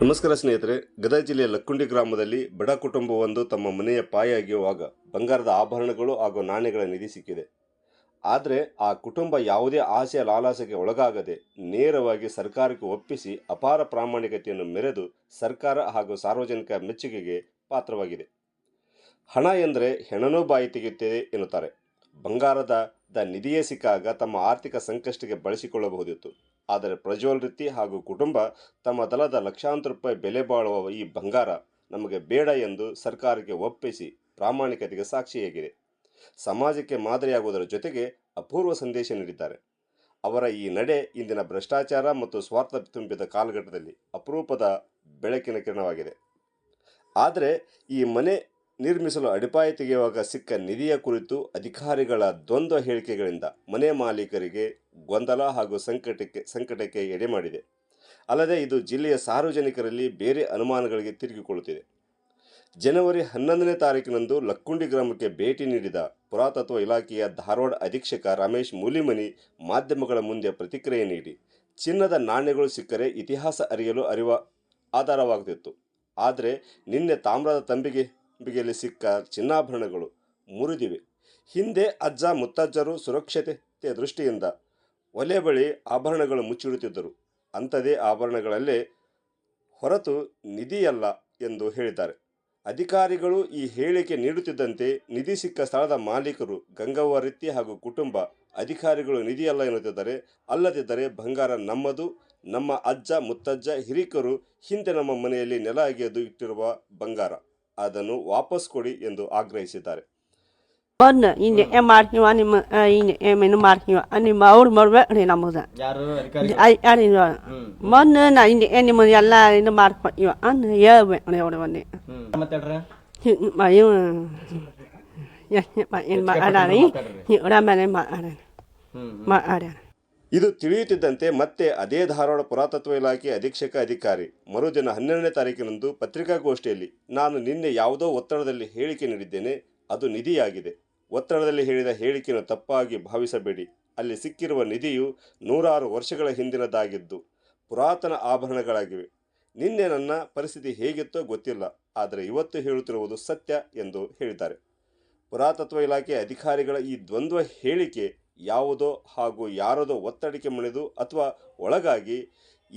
ನಮಸ್ಕಾರ ಸ್ನೇಹಿತರೆ, ಗದಗ ಜಿಲ್ಲೆಯ ಲಕ್ಕುಂಡಿ ಗ್ರಾಮದಲ್ಲಿ ಬಡ ಕುಟುಂಬವೊಂದು ತಮ್ಮ ಮನೆಯ ಪಾಯಾಗಿರುವಾಗ ಬಂಗಾರದ ಆಭರಣಗಳು ಹಾಗೂ ನಾಣ್ಯಗಳ ನಿಧಿ ಸಿಕ್ಕಿದೆ. ಆದರೆ ಆ ಕುಟುಂಬ ಯಾವುದೇ ಆಸೆಯ ಲಾಲಾಸೆಗೆ ಒಳಗಾಗದೆ ನೇರವಾಗಿ ಸರ್ಕಾರಕ್ಕೆ ಒಪ್ಪಿಸಿ ಅಪಾರ ಪ್ರಾಮಾಣಿಕತೆಯನ್ನು ಮೆರೆದು ಸರ್ಕಾರ ಹಾಗೂ ಸಾರ್ವಜನಿಕ ಮೆಚ್ಚುಗೆಗೆ ಪಾತ್ರವಾಗಿದೆ. ಹಣ ಎಂದರೆ ಹೆಣನೂ ಬಾಯಿ ತೆಗೆಯುತ್ತದೆ ಎನ್ನುತ್ತಾರೆ. ಬಂಗಾರದ ನಿಧಿಯೇ ಸಿಕ್ಕಾಗ ತಮ್ಮ ಆರ್ಥಿಕ ಸಂಕಷ್ಟಕ್ಕೆ ಬಳಸಿಕೊಳ್ಳಬಹುದಿತ್ತು. ಆದರೆ ಪ್ರಜ್ವಲ್ ರಿತ್ತಿ ಹಾಗೂ ಕುಟುಂಬ ತಮ್ಮ ದಲದ ಲಕ್ಷಾಂತರ ರೂಪಾಯಿ ಬೆಲೆ ಬಾಳುವ ಈ ಬಂಗಾರ ನಮಗೆ ಬೇಡ ಎಂದು ಸರ್ಕಾರಕ್ಕೆ ಒಪ್ಪಿಸಿ ಪ್ರಾಮಾಣಿಕತೆಗೆ ಸಾಕ್ಷಿಯಾಗಿದೆ. ಸಮಾಜಕ್ಕೆ ಮಾದರಿಯಾಗುವುದರ ಜೊತೆಗೆ ಅಪೂರ್ವ ಸಂದೇಶ ನೀಡಿದ್ದಾರೆ. ಅವರ ಈ ನಡೆ ಇಂದಿನ ಭ್ರಷ್ಟಾಚಾರ ಮತ್ತು ಸ್ವಾರ್ಥ ತುಂಬಿದ ಕಾಲಘಟ್ಟದಲ್ಲಿ ಅಪರೂಪದ ಬೆಳಕಿನ ಕಿರಣವಾಗಿದೆ. ಆದರೆ ಈ ಮನೆ ನಿರ್ಮಿಸಲು ಅಡಿಪಾಯ ತೆಗೆಯುವಾಗ ಸಿಕ್ಕ ನಿಧಿಯ ಕುರಿತು ಅಧಿಕಾರಿಗಳ ದ್ವಂದ್ವ ಹೇಳಿಕೆಗಳಿಂದ ಮನೆ ಮಾಲೀಕರಿಗೆ ಗೊಂದಲ ಹಾಗೂ ಸಂಕಟಕ್ಕೆ ಎಡೆಮಾಡಿದೆ. ಅಲ್ಲದೆ ಇದು ಜಿಲ್ಲೆಯ ಸಾರ್ವಜನಿಕರಲ್ಲಿ ಬೇರೆ ಅನುಮಾನಗಳಿಗೆ ತಿರುಗಿಕೊಳ್ಳುತ್ತಿದೆ. ಜನವರಿ 11ನೇ ತಾರೀಕಿನಂದು ಲಕ್ಕುಂಡಿ ಗ್ರಾಮಕ್ಕೆ ಭೇಟಿ ನೀಡಿದ ಪುರಾತತ್ವ ಇಲಾಖೆಯ ಧಾರವಾಡ ಅಧೀಕ್ಷಕ ರಮೇಶ್ ಮೂಲಿಮನಿ ಮಾಧ್ಯಮಗಳ ಮುಂದೆ ಪ್ರತಿಕ್ರಿಯೆ ನೀಡಿ, ಚಿನ್ನದ ನಾಣ್ಯಗಳು ಸಿಕ್ಕರೆ ಇತಿಹಾಸ ಅರಿಯಲು ಆಧಾರವಾಗುತ್ತಿತ್ತು. ಆದರೆ ನಿನ್ನೆ ತಾಮ್ರದ ತಂಬಿಗೆಯಲ್ಲಿ ಸಿಕ್ಕ ಚಿನ್ನಾಭರಣಗಳು ಮುರಿದಿವೆ. ಹಿಂದೆ ಅಜ್ಜ ಮುತ್ತಜ್ಜರು ಸುರಕ್ಷತೆ ದೃಷ್ಟಿಯಿಂದ ಒಲೆ ಬಳಿ ಆಭರಣಗಳು ಮುಚ್ಚಿಡುತ್ತಿದ್ದರು. ಅಂಥದೇ ಆಭರಣಗಳಲ್ಲೇ ಹೊರತು ನಿಧಿಯಲ್ಲ ಎಂದು ಹೇಳಿದ್ದಾರೆ. ಅಧಿಕಾರಿಗಳು ಈ ಹೇಳಿಕೆ ನೀಡುತ್ತಿದ್ದಂತೆ ನಿಧಿ ಸಿಕ್ಕ ಸ್ಥಳದ ಮಾಲೀಕರು ಗಂಗವ್ವ ರಿತ್ತಿ ಹಾಗೂ ಕುಟುಂಬ ಅಧಿಕಾರಿಗಳು ನಿಧಿಯಲ್ಲ ಎನ್ನುತ್ತಿದ್ದಾರೆ. ಅಲ್ಲದಿದ್ದರೆ ಬಂಗಾರ ನಮ್ಮದು, ನಮ್ಮ ಅಜ್ಜ ಮುತ್ತಜ್ಜ ಹಿರಿಕರು ಹಿಂದೆ ನಮ್ಮ ಮನೆಯಲ್ಲಿ ನೆಲ ಅಗೆದು ಇಟ್ಟಿರುವ ಬಂಗಾರ, ಅದನ್ನು ವಾಪಸ್ ಕೊಡಿ ಎಂದು ಆಗ್ರಹಿಸಿದ್ದಾರೆ. Mana ini marki wani ini menu marki ani maur marwe ni namuda. ಯಾರು ಅಧಿಕಾರಿ Ai mana na ini eni mo yalla ini marki yo an ya we ne ore wani. ಮಾತಾಡ್ರ Mayu ya ma in ma ada ni ni ora mane ma ada. Ma ada. ಇದು ತಿಳಿಯುತ್ತಿದ್ದಂತೆ ಮತ್ತೆ ಅದೇ ಧಾರವಾಡ ಪುರಾತತ್ವ ಇಲಾಖೆ ಅಧೀಕ್ಷಕ ಅಧಿಕಾರಿ ಮರುದಿನ 12ನೇ ತಾರೀಕಿನಂದು ಪತ್ರಿಕಾಗೋಷ್ಠಿಯಲ್ಲಿ, ನಾನು ನಿನ್ನೆ ಯಾವುದೋ ಒತ್ತಡದಲ್ಲಿ ಹೇಳಿಕೆ ನೀಡಿದ್ದೇನೆ, ಅದು ನಿಧಿಯಾಗಿದೆ. ಒತ್ತಡದಲ್ಲಿ ಹೇಳಿದ ಹೇಳಿಕೆಯನ್ನು ತಪ್ಪಾಗಿ ಭಾವಿಸಬೇಡಿ. ಅಲ್ಲಿ ಸಿಕ್ಕಿರುವ ನಿಧಿಯು 100 ವರ್ಷಗಳ ಹಿಂದಿನದಾಗಿದ್ದು ಪುರಾತನ ಆಭರಣಗಳಾಗಿವೆ. ನಿನ್ನೆ ನನ್ನ ಪರಿಸ್ಥಿತಿ ಹೇಗಿತ್ತೋ ಗೊತ್ತಿಲ್ಲ, ಆದರೆ ಇವತ್ತು ಹೇಳುತ್ತಿರುವುದು ಸತ್ಯ ಎಂದು ಹೇಳಿದ್ದಾರೆ. ಪುರಾತತ್ವ ಇಲಾಖೆ ಅಧಿಕಾರಿಗಳ ಈ ದ್ವಂದ್ವ ಹೇಳಿಕೆ ಯಾವುದೋ ಹಾಗೂ ಯಾರದೋ ಒತ್ತಡಕ್ಕೆ ಮಣಿದು ಅಥವಾ ಒಳಗಾಗಿ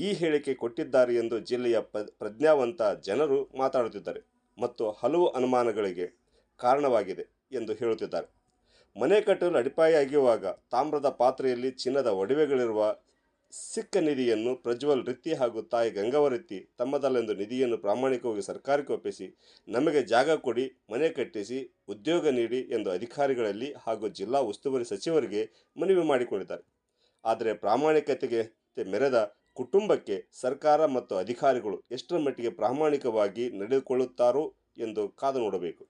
ಈ ಹೇಳಿಕೆ ಕೊಟ್ಟಿದ್ದಾರೆ ಎಂದು ಜಿಲ್ಲೆಯ ಪ್ರಜ್ಞಾವಂತ ಜನರು ಮಾತಾಡುತ್ತಿದ್ದಾರೆ ಮತ್ತು ಹಲವು ಅನುಮಾನಗಳಿಗೆ ಕಾರಣವಾಗಿದೆ ಎಂದು ಹೇಳುತ್ತಿದ್ದಾರೆ. ಮನೆ ಕಟ್ಟಲು ಅಡಿಪಾಯ ಅಗೆಯುವಾಗ ತಾಮ್ರದ ಪಾತ್ರೆಯಲ್ಲಿ ಚಿನ್ನದ ಒಡವೆಗಳಿರುವ ಸಿಕ್ಕ ನಿಧಿಯನ್ನು ಪ್ರಜ್ವಲ್ ರಿತ್ತಿ ಹಾಗೂ ತಾಯಿ ಗಂಗವ್ವ ರಿತ್ತಿ ತಮ್ಮದಲ್ಲೆಂದು ನಿಧಿಯನ್ನು ಪ್ರಾಮಾಣಿಕವಾಗಿ ಸರ್ಕಾರಕ್ಕೆ ಒಪ್ಪಿಸಿ ನಮಗೆ ಜಾಗ ಕೊಡಿ, ಮನೆ ಕಟ್ಟಿಸಿ, ಉದ್ಯೋಗ ನೀಡಿ ಎಂದು ಅಧಿಕಾರಿಗಳಲ್ಲಿ ಹಾಗೂ ಜಿಲ್ಲಾ ಉಸ್ತುವಾರಿ ಸಚಿವರಿಗೆ ಮನವಿ ಮಾಡಿಕೊಂಡಿದ್ದಾರೆ. ಆದರೆ ಪ್ರಾಮಾಣಿಕತೆಗೆ ಮೆರೆದ ಕುಟುಂಬಕ್ಕೆ ಸರ್ಕಾರ ಮತ್ತು ಅಧಿಕಾರಿಗಳು ಎಷ್ಟರ ಮಟ್ಟಿಗೆ ಪ್ರಾಮಾಣಿಕವಾಗಿ ನಡೆದುಕೊಳ್ಳುತ್ತಾರೋ ಎಂದು ಕಾದು ನೋಡಬೇಕು.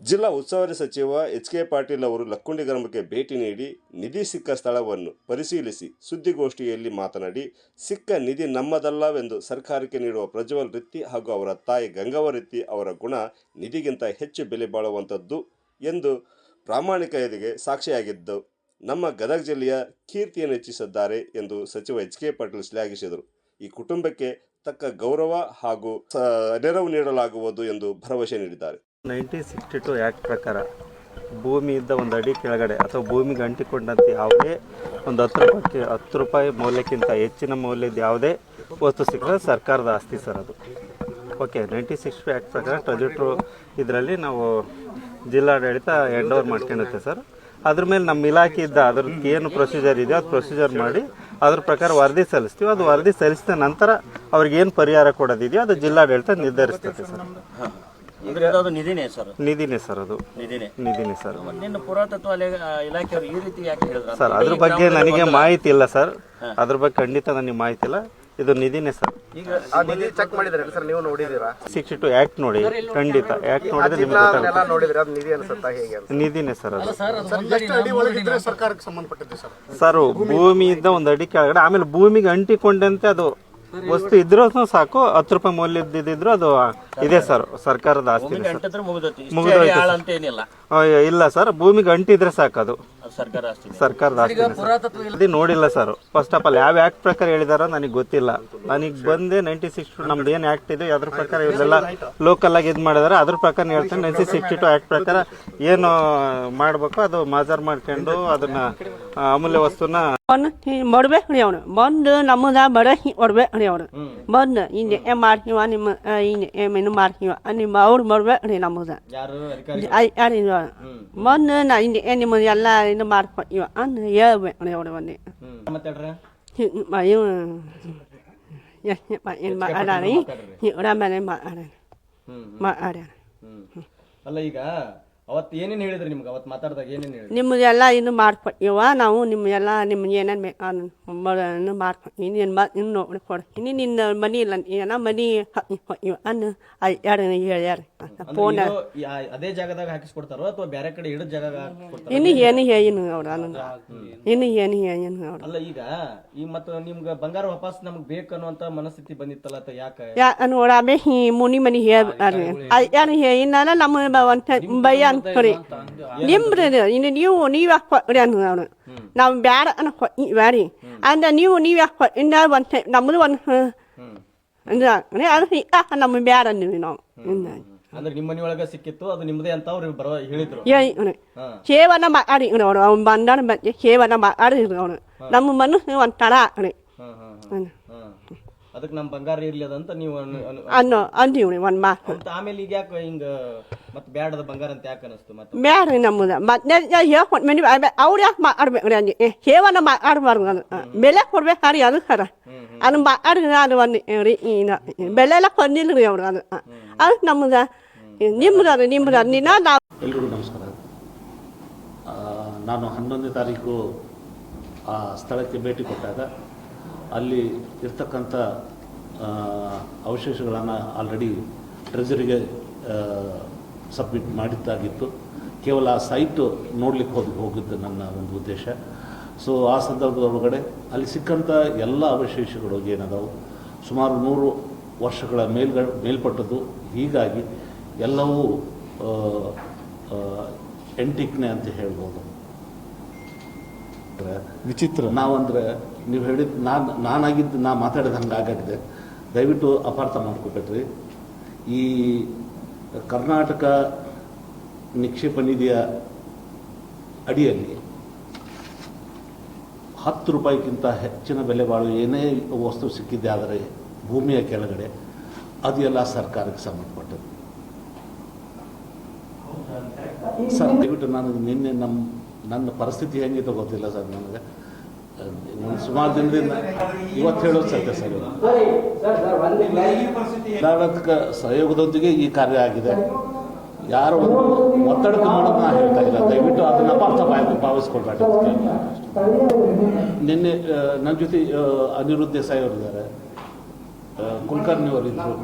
ಜಿಲ್ಲಾ ಉಸ್ತುವಾರಿ ಸಚಿವ ಎಚ್.ಕೆ. ಪಾಟೀಲ್ ಅವರು ಲಕ್ಕುಂಡಿ ಗ್ರಾಮಕ್ಕೆ ಭೇಟಿ ನೀಡಿ ನಿಧಿ ಸಿಕ್ಕ ಸ್ಥಳವನ್ನು ಪರಿಶೀಲಿಸಿ ಸುದ್ದಿಗೋಷ್ಠಿಯಲ್ಲಿ ಮಾತನಾಡಿ, ಸಿಕ್ಕ ನಿಧಿ ನಮ್ಮದಲ್ಲವೆಂದು ಸರ್ಕಾರಕ್ಕೆ ನೀಡುವ ಪ್ರಜ್ವಲ್ ರಿತ್ತಿ ಹಾಗೂ ಅವರ ತಾಯಿ ಗಂಗವ್ವ ರಿತ್ತಿ ಅವರ ಗುಣ ನಿಧಿಗಿಂತ ಹೆಚ್ಚು ಬೆಲೆ ಬಾಳುವಂಥದ್ದು ಎಂದು ಪ್ರಾಮಾಣಿಕತೆಗೆ ಸಾಕ್ಷಿಯಾಗಿದ್ದು ನಮ್ಮ ಗದಗ ಜಿಲ್ಲೆಯ ಕೀರ್ತಿಯನ್ನು ಹೆಚ್ಚಿಸಿದ್ದಾರೆ ಎಂದು ಸಚಿವ ಎಚ್.ಕೆ. ಪಾಟೀಲ್ ಶ್ಲಾಘಿಸಿದರು. ಈ ಕುಟುಂಬಕ್ಕೆ ತಕ್ಕ ಗೌರವ ಹಾಗೂ ನೆರವು ನೀಡಲಾಗುವುದು ಎಂದು ಭರವಸೆ ನೀಡಿದ್ದಾರೆ. 1962 ಆ್ಯಕ್ಟ್ ಪ್ರಕಾರ ಭೂಮಿಯಿಂದ ಒಂದು ಅಡಿ ಕೆಳಗಡೆ ಅಥವಾ ಭೂಮಿಗೆ ಅಂಟಿಕೊಂಡಂತೆ ಯಾವುದೇ ಒಂದು 10 ರೂಪಾಯಿ ಮೌಲ್ಯಕ್ಕಿಂತ ಹೆಚ್ಚಿನ ಮೌಲ್ಯದ ಯಾವುದೇ ವಸ್ತು ಸಿಕ್ಕರೆ ಸರ್ಕಾರದ ಆಸ್ತಿ ಸರ್ ಅದು. ಓಕೆ, 1962 ಆ್ಯಕ್ಟ್ ಪ್ರಕಾರ ಟ್ರೆಜೆಟ್ರು ಇದರಲ್ಲಿ ನಾವು ಜಿಲ್ಲಾಡಳಿತ ಹ್ಯಾಂಡ್ ಓವರ್ ಮಾಡ್ಕೊಂಡಿರುತ್ತೆ ಸರ್. ಅದ್ರ ಮೇಲೆ ನಮ್ಮ ಇಲಾಖೆ ಇದ್ದ ಅದ್ರದ್ದು ಏನು ಪ್ರೊಸೀಜರ್ ಇದೆಯೋ ಅದು ಪ್ರೊಸೀಜರ್ ಮಾಡಿ ಅದ್ರ ಪ್ರಕಾರ ವರದಿ ಸಲ್ಲಿಸ್ತೀವಿ. ಅದು ವರದಿ ಸಲ್ಲಿಸಿದ ನಂತರ ಅವ್ರಿಗೆ ಏನು ಪರಿಹಾರ ಕೊಡೋದಿದೆಯೋ ಅದು ಜಿಲ್ಲಾಡಳಿತ ನಿರ್ಧರಿಸ್ತದೆ ಸರ್. ನಿಧಿನೇ ಸರ್, ನಿಧಿನೇ ಸರ್, ಅದು ನಿಧಿನೇ ಸರ್. ನಿನ್ನ ಪುರಾತತ್ವ ಇಲಾಖೆಯವರು ಈ ರೀತಿ ಯಾಕೆ ಹೇಳಿದ್ರು ಸರ್? ಅದ್ರ ಬಗ್ಗೆ ನನಗೆ ಮಾಹಿತಿ ಇಲ್ಲ ಸರ್, ಅದ್ರ ಬಗ್ಗೆ ಖಂಡಿತ ನನಗೆ ಮಾಹಿತಿ ಇಲ್ಲ. ಇದು ನಿಧಿನೇ ಸರ್. ಈಗ ಚೆಕ್ ಮಾಡಿದ್ರೆ ಸರ್, ನೀವು ನೋಡಿದೀರಾ? 62 ಆ್ಯಕ್ಟ್ ನೋಡಿ, ಖಂಡಿತ ಆ್ಯಕ್ಟ್ ನೋಡಿದ್ರೆ ನಿಮ್ಗೆ ಗೊತ್ತಾಗುತ್ತೆ. ನೋಡಿದ್ರೆ ಅದು ನಿಧಿ ಅನ್ಸುತ್ತಾ ಹೇಗೆ? ನಿಧಿನೇ ಸರ್ ಅದು. ಸಂಬಂಧಪಟ್ಟಿದೆ ಸರ್, ಭೂಮಿಯಿಂದ ಒಂದು ಅಡಿ ಕೆಳಗಡೆ, ಆಮೇಲೆ ಭೂಮಿಗೆ ಅಂಟಿಕೊಂಡಂತೆ ಅದು ವಸ್ತು ಇದ್ರೂ ಸಾಕು, 10 ರೂಪಾಯಿ ಮೌಲ್ಯದಿದ್ರು ಅದು ಇದೆ ಸರ್, ಸರ್ಕಾರದ ಆಸ್ತಿ. ಮುಗಿದೋಯ್ತು ಇಲ್ಲ ಸರ್, ಭೂಮಿಗೆ ಅಂಟಿದ್ರೆ ಸಾಕು, ಅದು ಅದು ಸರ್ಕಾರ ಆಸ್ತಿ ಇದೆ. ಸರ್ಕಾರದ ಆಸ್ತಿ ಅದು ನೋಡಿಲ್ಲ ಸರ್. ಫಸ್ಟ್ ಆಫ್ ಆಲ್ ಯಾವ ಆ್ಯಕ್ಟ್ ಪ್ರಕಾರ ಹೇಳಿದಾರೋ ನನಗೆ ಗೊತ್ತಿಲ್ಲ. ನನಗೆ ಬಂದೆ 96 ನಮ್ದು ಏನು ಆ್ಯಕ್ಟ್ ಇದೆ ಅದ್ರ ಪ್ರಕಾರ ಇವರೆಲ್ಲ ಲೋಕಲ್ ಆಗಿ ಇದು ಮಾಡಿದಾರೆ. ಅದ್ರ ಪ್ರಕಾರ ಹೇಳ್ತೀನಿ 1962 ಆ್ಯಕ್ಟ್ ಪ್ರಕಾರ ಏನು ಮಾಡಬೇಕು ಅದು ಮಾಜರ್ ಮಾಡ್ಕೊಂಡು ಅದನ್ನ ಅಮೂಲ್ಯ ವಸ್ತುನ ಮಾಡ್ಬೇಕು ರೀ ಅವನು ಬಂದು ನಮ್ಮದ ಬಡ ಹೊಡ್ಬೇಕು ರೀ ಅವನು ಬಂದು ಹಿಂಗೆ ಮಾಡ್ತೀವ ನಿಮ್ಮ ಹಿಂಗೆ ಏನು ಮಾಡ್ತೀವ ನಿಮ್ಮ ಅವ್ರು ಮಾಡ್ಬೇಕು ರೀ ನಮ್ಮದ ಬಂದು ನಾ ಹಿಂಗೆ ನಿಮ್ಮದು ಎಲ್ಲ ಇದು ಮಾಡ್ಕೊತೀವ ಅಂದು ಹೇಳ್ಬೇಕು ರೀ ಅವ್ರು ಬಂದು ಇವ್ ಏನು ಮಾತಾಡ ಇವರ ಮೇಲೆ ಮಾತಾಡ ಅಲ್ಲ ಈಗ ಅವತ್ತು ಏನೇನು ಹೇಳಿದ್ರಿ ನಿಮ್ಗೆ ಅವತ್ತು ಮಾತಾಡಿದಾಗ ಏನೇನು ಹೇಳಿದ್ರಿ? ನಿಮ್ಮದೆಲ್ಲ ಇದು ಮಾಡ್ಕೊತೀವ ನಾವು ನಿಮ್ಗೆಲ್ಲ ನಿಮ್ಗೆ ಏನೇನು ಬೇಕು ಮಾಡ್ಕೊತೀವಿ ಇನ್ನು ನೋಡಿ ಕೊಡ್ತೀನಿ ನಿನ್ನ ಮನಿ ಇಲ್ಲ ಏನೋ ಮನಿ ಇವ ಅನ್ನು ಯಾರು ಹೇಳ್ಯಾರ ಫೋನ್ ಅದೇ ಜಾಗದಾಗ ಹಾಕಿಸ್ಕೊಡ್ತಾರೋ ಅಥವಾ ಬೇರೆ ಕಡೆ ಹಿಡಿದ ಜಾಗ ಇನ್ನು ಏನು ಏನು ಅವ್ರು ಇನ್ನು ಏನು ಏನು ಅವ್ರು ಅಲ್ಲ ಈಗ ಮತ್ತು ನಿಮ್ಗೆ ಬಂಗಾರ ವಾಪಸ್ ನಮ್ಗೆ ಬೇಕು ಅನ್ನುವಂತ ಮನಸ್ಥಿತಿ ಬಂದಿತ್ತಲ್ಲ ಅಥವಾ ಯಾಕೆ ನೋಡಾಮೆ ಮುನಿ ಮನಿ ಹೇಳ್ತಾರೆ ಯಾರು ಇನ್ನಲ್ಲ ನಮ್ಮ ಒಂದು ಭಯ ಅನ್ಕೊರಿ ನಿಮ್ದು ಇನ್ನು ನೀವು ಯಾಕೆ ಕೊಡ್ರಿ ಅನ್ನ ಅವ್ರು ನಾವು ಬ್ಯಾಡ ಅನ್ನ ಬ್ಯಾರಿ ಅಂದ್ರೆ ನೀವು ಯಾಕೆ ಇನ್ನ ಒಂದು ನಮ್ಮದು ಒಂದು ಅಂದ್ರೆ ಅದು ನಮ್ಗೆ ಬ್ಯಾಡ ಅಂದ್ವಿ ನಾವು ಅಂದ್ರೆ ನಿಮ್ಮ ಮನೆಯೊಳಗ ಸಿಕ್ಕಿತ್ತು ಅದು ನಿಮ್ಮದೇ ಅಂತ ಅವ್ರು ಹೇಳಿದ್ರು. ಸೇವನ ಮಾಡಿ ಅವ್ರು ಅವ್ನು ಬಂದಾರ ಬಗ್ಗೆ ಸೇವನ ಮಾಡಿದ್ರು ಅವ್ರು ನಮ್ಮ ಮನಸ್ಸು ಒಂಥರ ರೀ ಅದಕ್ಕೆ ನಮ್ಮ ಬಂಗಾರ ಇರ್ಲಿ ಅದಂತ ನೀವು ಅಂದೀವ್ರಿ ಒಂದು ಮಾತು. ಆಮೇಲೆ ಈಗ ಯಾಕೆ ಹಿಂಗ ಮತ್ತೆ ಬ್ಯಾಡದ ಬಂಗಾರ ಅಂತ ಯಾಕೆ ಅನಿಸ್ತು? ಮತ್ತೆ ಬ್ಯಾಡ್ರಿ ನಮ್ಮದು ಮತ್ತೆ ಹೇಳ್ಕೊಟ್ಟು ಮನೆ ಅವ್ರು ಯಾಕೆ ಮಾಡ್ಬೇಕು ರೀ ಅಂಜಿ ಸೇವನ ಮಾಡ್ಬಾರ್ದು ಅದು ಬೆಲೆ ಕೊಡ್ಬೇಕಾರಿ ಅದು ಸರ ಅದು ಮಾಡ್ರಿ ಅದು ಒಂದು ರೀ ಬೆಲೆ ಎಲ್ಲ ಕೊಂದಿಲ್ಲ ರೀ ಅವ್ರು ಅದು ಅದು ನಮ್ಮದ ನಿಮ್ಮದು ನಿನ್ನ ನಾವು. ಎಲ್ರಿಗೂ ನಮಸ್ಕಾರ. ನಾನು 11ನೇ ತಾರೀಕು ಆ ಸ್ಥಳಕ್ಕೆ ಭೇಟಿ ಕೊಟ್ಟಾಗ ಅಲ್ಲಿ ಇರ್ತಕ್ಕಂಥ ಅವಶೇಷಗಳನ್ನು ಆಲ್ರೆಡಿ ಟ್ರೆಜರಿಗೆ ಸಬ್ಮಿಟ್ ಮಾಡಿದ್ದಾಗಿತ್ತು. ಕೇವಲ ಆ ಸೈಟು ನೋಡಲಿಕ್ಕೆ ಹೋಗಿದ್ದು ನನ್ನ ಒಂದು ಉದ್ದೇಶ. ಸೊ ಆ ಸಂದರ್ಭದೊಳಗಡೆ ಅಲ್ಲಿ ಸಿಕ್ಕಂಥ ಎಲ್ಲ ಅವಶೇಷಗಳು ಏನದಾವು ಸುಮಾರು 100 ವರ್ಷಗಳ ಮೇಲ್ಪಟ್ಟದ್ದು. ಹೀಗಾಗಿ ಎಲ್ಲವೂ ಎಂಟಿಕ್ನೆ ಅಂತ ಹೇಳ್ಬೋದು. ವಿಚಿತ್ರ ನಾವಂದರೆ ನೀವು ಹೇಳಿದ್ದು ನಾನಾಗಿದ್ದು ನಾ ಮಾತಾಡಿದ ಹಂಗಾಗಿದೆ. ದಯವಿಟ್ಟು ಅಪಾರ್ಥ ಮಾಡ್ಕೊಬೇಡ್ರಿ. ಈ ಕರ್ನಾಟಕ ನಿಕ್ಷೇಪ ನಿಧಿಯ ಅಡಿಯಲ್ಲಿ 10 ರೂಪಾಯಿಗಿಂತ ಹೆಚ್ಚಿನ ಬೆಲೆ ಬಾಳುವ ಏನೇ ವಸ್ತು ಸಿಕ್ಕಿದ್ದೆ ಆದರೆ ಭೂಮಿಯ ಕೆಳಗಡೆ ಅದು ಎಲ್ಲ ಸರ್ಕಾರಕ್ಕೆ ಸಂಬಂಧಪಟ್ಟದ್ದು. ಸರ್ ದಯವಿಟ್ಟು ನಾನು ನಿನ್ನೆ ನನ್ನ ಪರಿಸ್ಥಿತಿ ಹೆಂಗಿತ್ತು ಗೊತ್ತಿಲ್ಲ ಸರ್. ನನಗೆ ಸುಮಾರು ದಿನದಿಂದ ಇವತ್ತು ಹೇಳೋದು ಸತ್ಯ ಸರ್. ಕರ್ನಾಟಕ ಸಹಯೋಗದೊಂದಿಗೆ ಈ ಕಾರ್ಯ ಆಗಿದೆ. ಯಾರು ಒತ್ತಡಕ್ಕೆ ಮಾಡೋದು ನಾ ಹೇಳ್ತಾ ಇಲ್ಲ. ದಯವಿಟ್ಟು ಅದನ್ನು ಅಪಾರ್ಥ ಭಾವಿಸ್ಕೊಳ್ಬೇಡ. ನಿನ್ನೆ ನನ್ನ ಜೊತೆ ಅನಿರುದ್ಧ ದೇಸಾಯಿ ಅವರಿದ್ದಾರೆ, ಕುಲಕರ್ಣಿ ಅವರಿದ್ದರು.